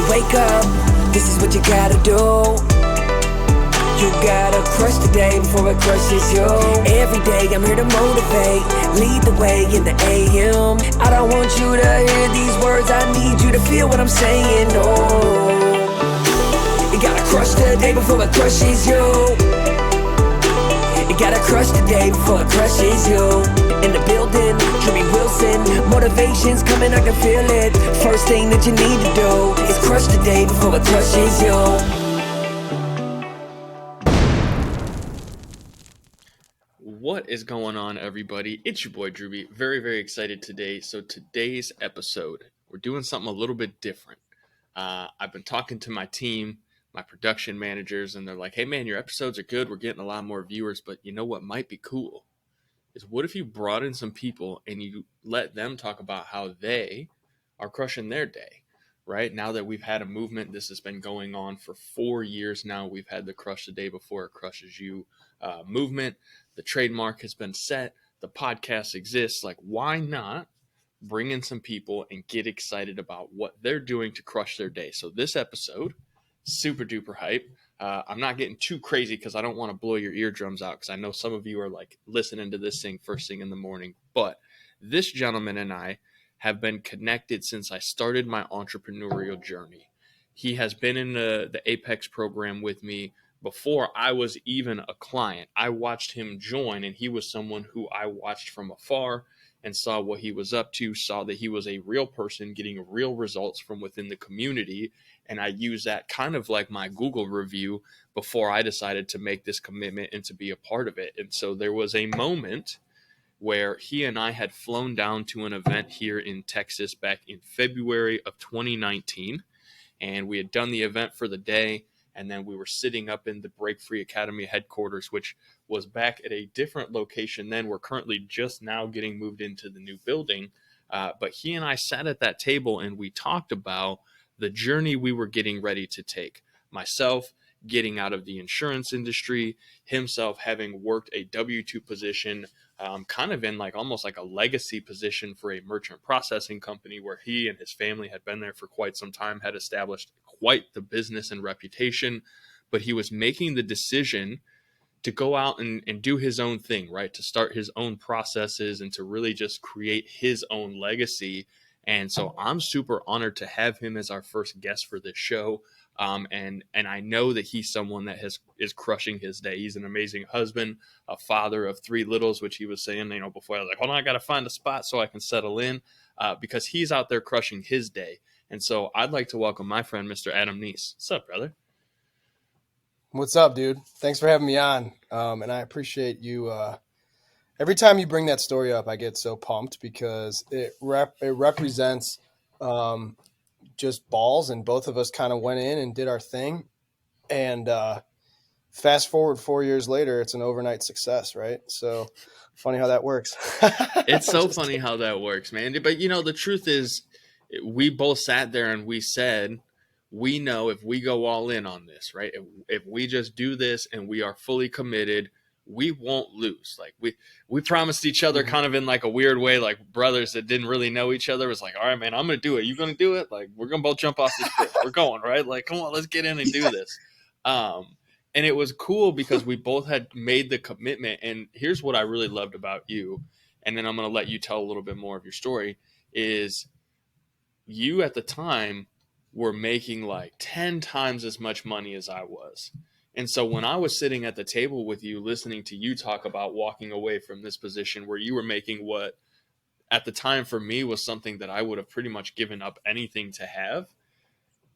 wake up, this is what you gotta do. You gotta crush the day before it crushes you. Every day I'm here to motivate, lead the way in the AM. I don't want you to hear these words, I need you to feel what I'm saying. Oh, you gotta crush the day before it crushes you. You gotta crush the day before it crushes you. In the building, Jimmy Wilson, motivation's coming, I can feel it. First thing that you need to do is crush the day before it crushes you. What is going on, everybody? It's your boy Drewby. Very, very excited today. So today's episode, we're doing something a little bit different. I've been talking to my team, my production managers, and they're like, hey man, your episodes are good. We're getting a lot more viewers, but you know what might be cool is what if you brought in some people and you let them talk about how they are crushing their day, right? Now that we've had a movement, this has been going on for 4 years now. We've had the Crush the Day Before It Crushes You movement. The trademark has been set. The podcast exists. Like, why not bring in some people and get excited about what they're doing to crush their day? So this episode, super duper hype. I'm not getting too crazy because I don't want to blow your eardrums out, because I know some of you are like listening to this thing first thing in the morning. But this gentleman and I have been connected since I started my entrepreneurial journey. He has been in the Apex program with me before I was even a client. I watched him join, and he was someone who I watched from afar and saw what he was up to, saw that he was a real person getting real results from within the community. And I used that kind of like my Google review before I decided to make this commitment and to be a part of it. And so there was a moment where he and I had flown down to an event here in Texas back in February of 2019. And we had done the event for the day. And then we were sitting up in the Break Free Academy headquarters, which was back at a different location then. We're currently just now getting moved into the new building. But he and I sat at that table and we talked about the journey we were getting ready to take. Myself getting out of the insurance industry, himself having worked a W-2 position, kind of in like almost like a legacy position for a merchant processing company where he and his family had been there for quite some time, had established quite the business and reputation, but he was making the decision to go out and do his own thing, right? To start his own processes and to really just create his own legacy. And so I'm super honored to have him as our first guest for this show. And I know that he's someone that is crushing his day. He's an amazing husband, a father of 3 littles, which he was saying, before. I was like, hold on, I got to find a spot so I can settle in, because he's out there crushing his day. And so I'd like to welcome my friend, Mr. Adam Niec. What's up, brother? What's up, dude? Thanks for having me on. And I appreciate you. Every time you bring that story up, I get so pumped because it represents just balls, and both of us kind of went in and did our thing. And fast forward 4 years later, it's an overnight success, right? So funny how that works. It's so funny how that works, man. But, the truth is, we both sat there and we said, we know if we go all in on this, right? If we just do this and we are fully committed, we won't lose. Like we promised each other kind of in like a weird way, like brothers that didn't really know each other. It was like, all right, man, I'm going to do it. You going to do it? Like, we're going to both jump off this bridge. We're going, right? Like, come on, let's get in and do this. And it was cool because we both had made the commitment. And here's what I really loved about you. And then I'm going to let you tell a little bit more of your story. Is you at the time were making like 10 times as much money as I was. And so when I was sitting at the table with you, listening to you talk about walking away from this position where you were making what at the time for me was something that I would have pretty much given up anything to have,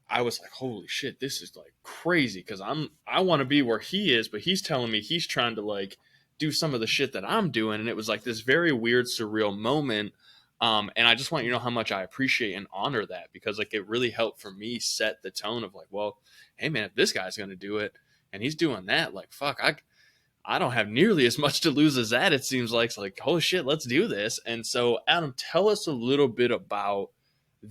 I was like, holy shit, this is like crazy. Cause I want to be where he is, but he's telling me he's trying to like do some of the shit that I'm doing. And it was like this very weird, surreal moment. And I just want you to know how much I appreciate and honor that, because like it really helped for me set the tone of like, well, hey man, if this guy's going to do it and he's doing that, like, fuck, I don't have nearly as much to lose as that. It seems like, it's like, holy shit, let's do this. And so Adam, tell us a little bit about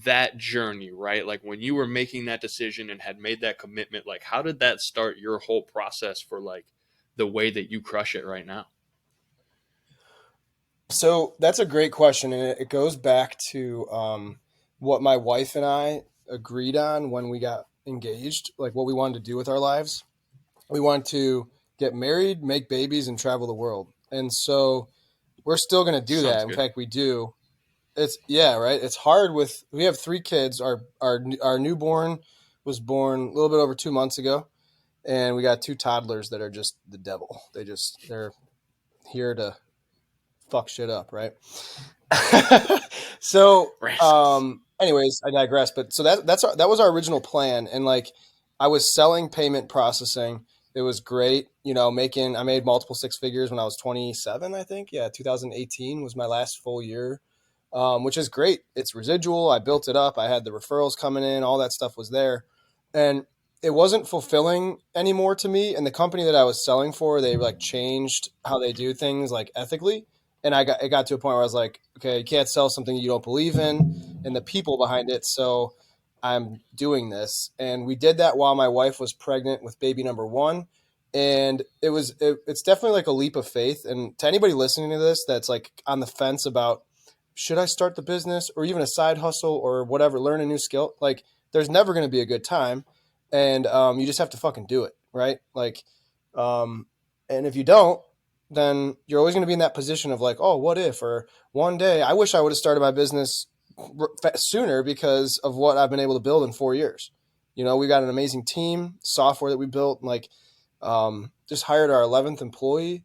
that journey, right? Like when you were making that decision and had made that commitment, like how did that start your whole process for like the way that you crush it right now? So that's a great question. And it goes back to what my wife and I agreed on when we got engaged, like what we wanted to do with our lives. We wanted to get married, make babies, and travel the world. And so we're still going to do Sounds that. In good. fact, we do. It's right. It's hard we have 3 kids. Our newborn was born a little bit over 2 months ago, and we got 2 toddlers that are just the devil. They're here to fuck shit up, right? So, Rascals. anyways, I digress. But so that was our original plan, and like I was selling payment processing. It was great, I made multiple 6 figures when I was 27, I think. Yeah, 2018 was my last full year, which is great. It's residual. I built it up. I had the referrals coming in. All that stuff was there, and it wasn't fulfilling anymore to me. And the company that I was selling for, they like changed how they do things like ethically. And it got to a point where I was like, okay, you can't sell something you don't believe in and the people behind it. So I'm doing this. And we did that while my wife was pregnant with baby number 1. And it's definitely like a leap of faith. And to anybody listening to this, that's like on the fence about, should I start the business or even a side hustle or whatever, learn a new skill? Like there's never going to be a good time. And you just have to fucking do it. Right. Like, and if you don't, then you're always going to be in that position of like, oh, what if, or one day I wish I would have started my business sooner because of what I've been able to build in 4 years. We got an amazing team, software that we built, like just hired our 11th employee.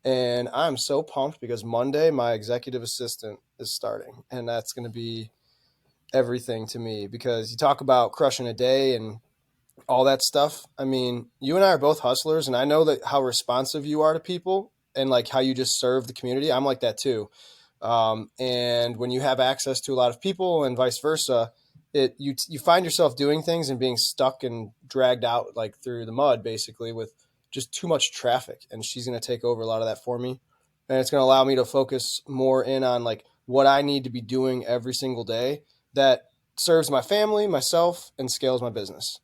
And I'm so pumped because Monday, my executive assistant is starting, and that's going to be everything to me because you talk about crushing a day and all that stuff. I mean, you and I are both hustlers, and I know that how responsive you are to people and like how you just serve the community. I'm like that too. And when you have access to a lot of people and vice versa, you find yourself doing things and being stuck and dragged out like through the mud, basically with just too much traffic. And she's going to take over a lot of that for me. And it's going to allow me to focus more in on like what I need to be doing every single day that serves my family, myself, and scales my business.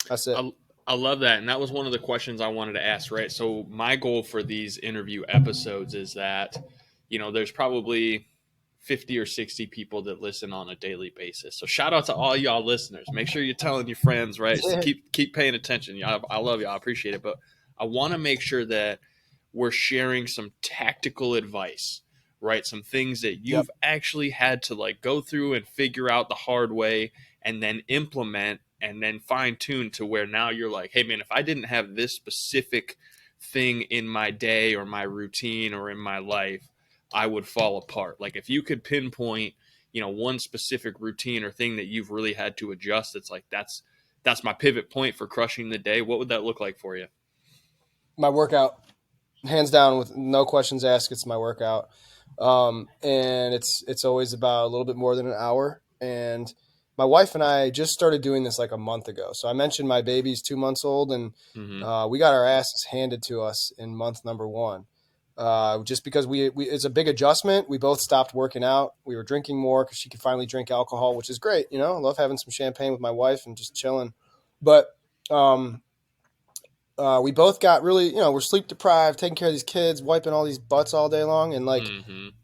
That's it. I love that. And that was one of the questions I wanted to ask, right? So my goal for these interview episodes is that, there's probably 50 or 60 people that listen on a daily basis. So shout out to all y'all listeners. Make sure you're telling your friends, right? So keep paying attention. I love y'all. I appreciate it. But I want to make sure that we're sharing some tactical advice, right? Some things that you've actually had to like go through and figure out the hard way and then implement and then fine tune to where now you're like, hey man, if I didn't have this specific thing in my day or my routine or in my life, I would fall apart. Like if you could pinpoint, one specific routine or thing that you've really had to adjust, it's like, that's my pivot point for crushing the day. What would that look like for you? My workout, hands down, with no questions asked. It's my workout. And it's always about a little bit more than an hour. And my wife and I just started doing this like a month ago. So I mentioned my baby's 2 months old, and we got our asses handed to us in month number 1. Just because it's a big adjustment. We both stopped working out. We were drinking more because she could finally drink alcohol, which is great. I love having some champagne with my wife and just chilling. But we both got really, we're sleep deprived, taking care of these kids, wiping all these butts all day long. And like,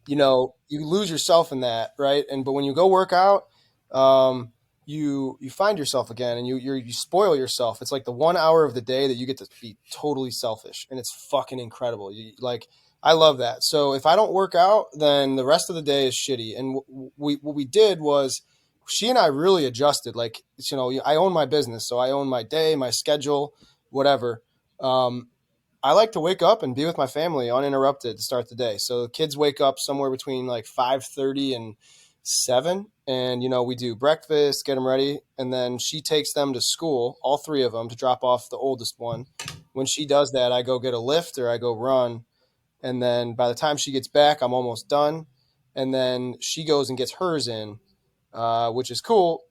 you lose yourself in that. Right. But when you go work out, you find yourself again and you spoil yourself. It's like the 1 hour of the day that you get to be totally selfish, and it's fucking incredible. I love that. So if I don't work out, then the rest of the day is shitty. And what we did was she and I really adjusted. Like, I own my business, so I own my day, my schedule, whatever. I like to wake up and be with my family uninterrupted to start the day. So the kids wake up somewhere between like 5:30 and 7. And, we do breakfast, get them ready. And then she takes them to school, all 3 of them, to drop off the oldest one. When she does that, I go get a lift or I go run. And then by the time she gets back, I'm almost done. And then she goes and gets hers in, which is cool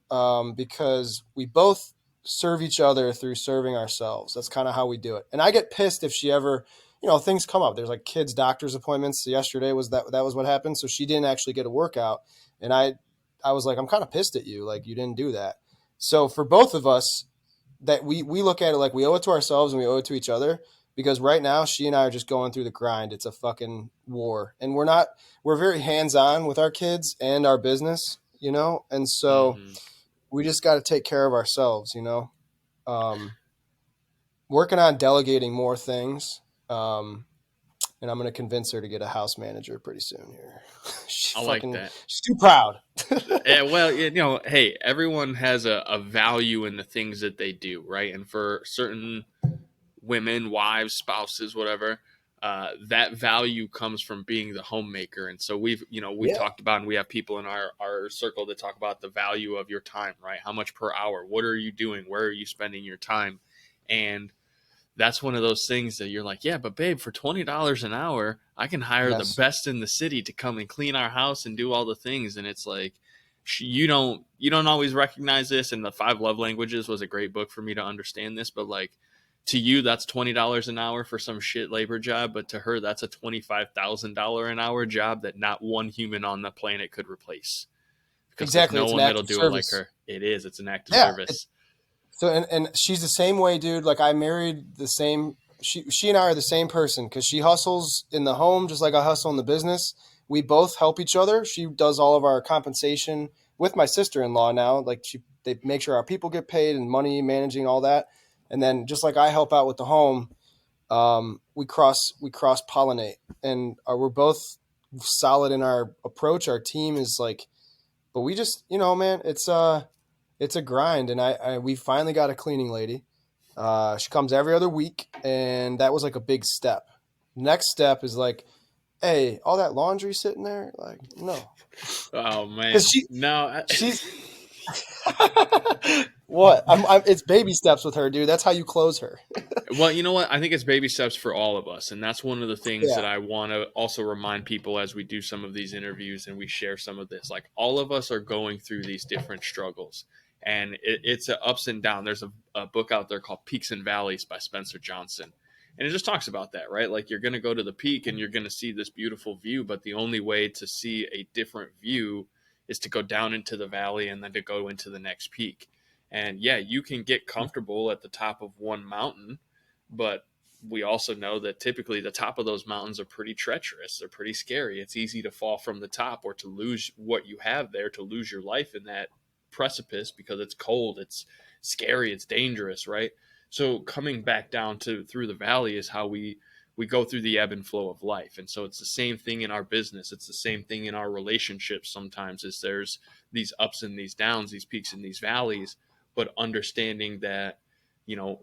because we both serve each other through serving ourselves. That's kind of how we do it. And I get pissed if she ever, things come up. There's like kids' doctor's appointments. Yesterday was that was what happened. So she didn't actually get a workout. And I was like, I'm kind of pissed at you. Like, you didn't do that. So for both of us, that we look at it like we owe it to ourselves and we owe it to each other, because right now she and I are just going through the grind. It's a fucking war. And we're very hands-on with our kids and our business, And so we just got to take care of ourselves, working on delegating more things. And I'm going to convince her to get a house manager pretty soon here. I like that. She's too proud. Yeah, well, hey, everyone has a value in the things that they do, right? And for certain women, wives, spouses, whatever, that value comes from being the homemaker. And so we've talked about, and we have people in our circle that talk about the value of your time, right? How much per hour? What are you doing? Where are you spending your time? And that's one of those things that you're like, yeah, but babe, for $20 an hour, I can hire the best in the city to come and clean our house and do all the things. And it's like, you don't always recognize this. And the 5 Love Languages was a great book for me to understand this. But like, to you, that's $20 an hour for some shit labor job. But to her, that's a $25,000 an hour job that not one human on the planet could replace. Because exactly. no one that'll do it like her. It is. It's an act of service. So, and she's the same way, dude. Like, I married the same, she and I are the same person, because she hustles in the home just like I hustle in the business. We both help each other. She does all of our compensation with my sister-in-law now. Like, they make sure our people get paid and money, managing all that. And then just like I help out with the home, we cross pollinate, and we're both solid in our approach. Our team is like, but we just, man, it's a grind. And we finally got a cleaning lady. She comes every other week, and that was like a big step. Next step is like, hey, all that laundry sitting there, like, no. Oh man, she's what? It's baby steps with her, dude. That's how you close her. Well, you know what? I think it's baby steps for all of us. And that's one of the things that I want to also remind people as we do some of these interviews and we share some of this. Like, all of us are going through these different struggles. And it's a ups and downs. There's a book out there called Peaks and Valleys by Spencer Johnson. And it just talks about that, right? Like, you're going to go to the peak and you're going to see this beautiful view. But the only way to see a different view is to go down into the valley and then to go into the next peak. And yeah, you can get comfortable at the top of one mountain, but we also know that typically the top of those mountains are pretty treacherous. They're pretty scary. It's easy to fall from the top or to lose what you have there, to lose your life in that precipice, because it's cold, it's scary, it's dangerous, right? So coming back down through the valley is how we go through the ebb and flow of life. And so it's the same thing in our business. It's the same thing in our relationships. Sometimes is there's these ups and these downs, these peaks and these valleys, but understanding that,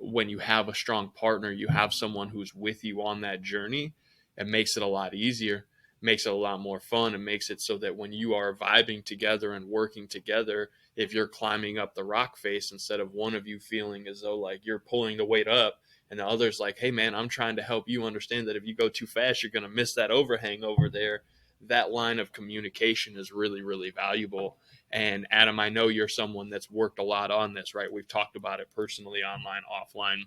when you have a strong partner, you have someone who's with you on that journey, it makes it a lot easier, makes it a lot more fun, and makes it so that when you are vibing together and working together, if you're climbing up the rock face, instead of one of you feeling as though like you're pulling the weight up and the other's like, hey man, I'm trying to help you understand that if you go too fast, you're going to miss that overhang over there. That line of communication is really, really valuable. And Adam, I know you're someone that's worked a lot on this, right? We've talked about it personally, online, offline.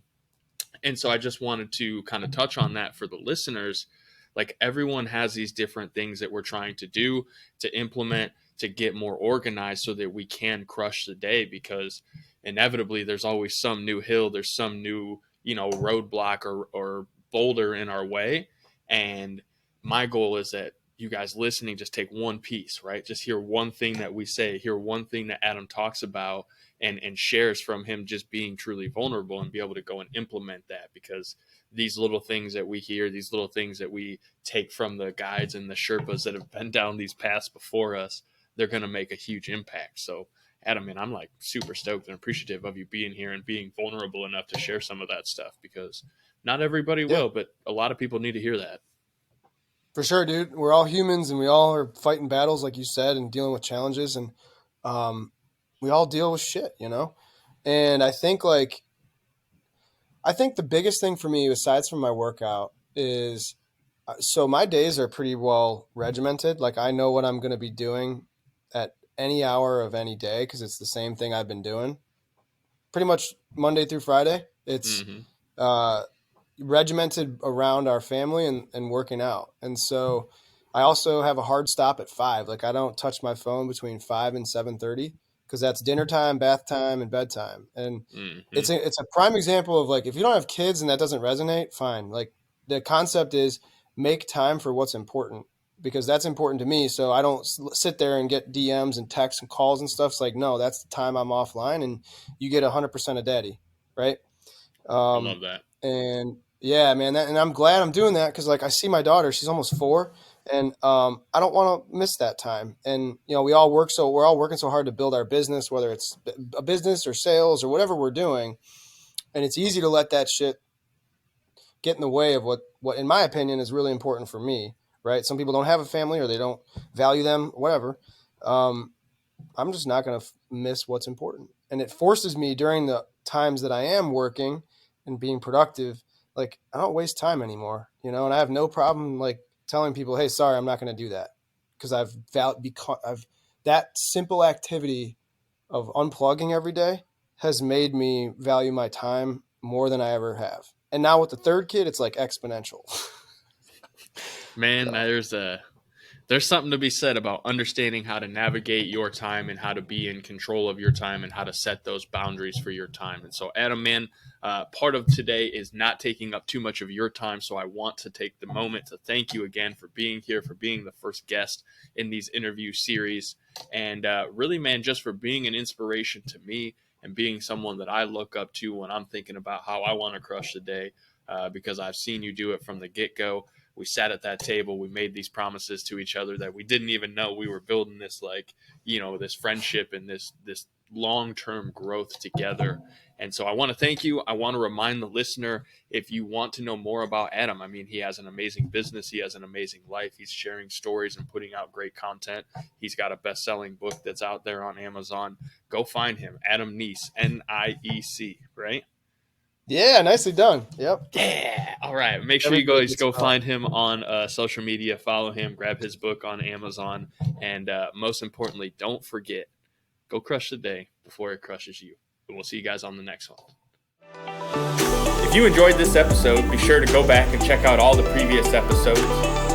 And so I just wanted to kind of touch on that for the listeners. Like, everyone has these different things that we're trying to do, to implement, to get more organized so that we can crush the day, because inevitably there's always some new hill, there's some new, roadblock or boulder in our way. And my goal is that you guys listening just take one piece, right? Just hear one thing that we say, hear one thing that Adam talks about and shares from him, just being truly vulnerable, and be able to go and implement that. Because these little things that we hear, these little things that we take from the guides and the Sherpas that have been down these paths before us, they're going to make a huge impact. So Adam, man, I'm like super stoked and appreciative of you being here and being vulnerable enough to share some of that stuff, because not everybody will, but a lot of people need to hear that. For sure, dude. We're all humans, and we all are fighting battles, like you said, and dealing with challenges, and we all deal with shit, And I think the biggest thing for me, aside from my workout, is so my days are pretty well regimented. Like, I know what I'm going to be doing at any hour of any day, because it's the same thing I've been doing pretty much Monday through Friday. It's regimented around our family and working out. And so I also have a hard stop at 5. Like, I don't touch my phone between 5 and 7:30, because that's dinner time, bath time, and bedtime. And it's a prime example of, like, if you don't have kids and that doesn't resonate, fine. Like, the concept is make time for what's important. because that's important to me. So I don't sit there and get DMs and texts and calls and stuff. It's like, no, that's the time I'm offline, and you get 100% of daddy. Right. I love that. And yeah, man, and I'm glad I'm doing that, because like I see my daughter, she's almost 4, and I don't want to miss that time. And we're all working so hard to build our business, whether it's a business or sales or whatever we're doing, and it's easy to let that shit get in the way of what in my opinion is really important for me. Right? Some people don't have a family, or they don't value them, whatever. I'm just not going to miss what's important, and it forces me during the times that I am working and being productive, like I don't waste time anymore, and I have no problem like telling people, hey, sorry, I'm not going to do that, because I've that simple activity of unplugging every day has made me value my time more than I ever have. And now with the third kid, it's like exponential. Man, there's something to be said about understanding how to navigate your time and how to be in control of your time and how to set those boundaries for your time. And so, Adam, man, part of today is not taking up too much of your time. So I want to take the moment to thank you again for being here, for being the first guest in these interview series. And really, man, just for being an inspiration to me and being someone that I look up to when I'm thinking about how I want to crush the day, because I've seen you do it from the get-go. We sat at that table. We made these promises to each other that we didn't even know we were building this, this friendship and this long-term growth together. And so I want to thank you. I want to remind the listener, if you want to know more about Adam, I mean, he has an amazing business. He has an amazing life. He's sharing stories and putting out great content. He's got a best-selling book that's out there on Amazon. Go find him, Adam Niec, Niec, right? Yeah, nicely done. Yep. Yeah. All right. Make sure you guys go find him on social media, follow him, grab his book on Amazon. And most importantly, don't forget, go crush the day before it crushes you. And we'll see you guys on the next one. If you enjoyed this episode, be sure to go back and check out all the previous episodes.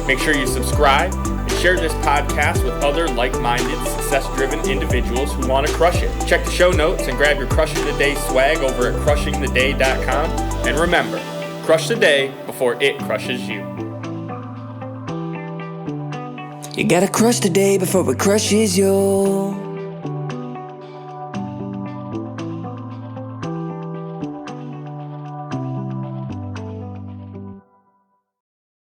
Make sure you subscribe and share this podcast with other like-minded, success-driven individuals who want to crush it. Check the show notes and grab your Crushing the Day swag over at crushingtheday.com. And remember, crush the day before it crushes you. You gotta crush the day before it crushes you.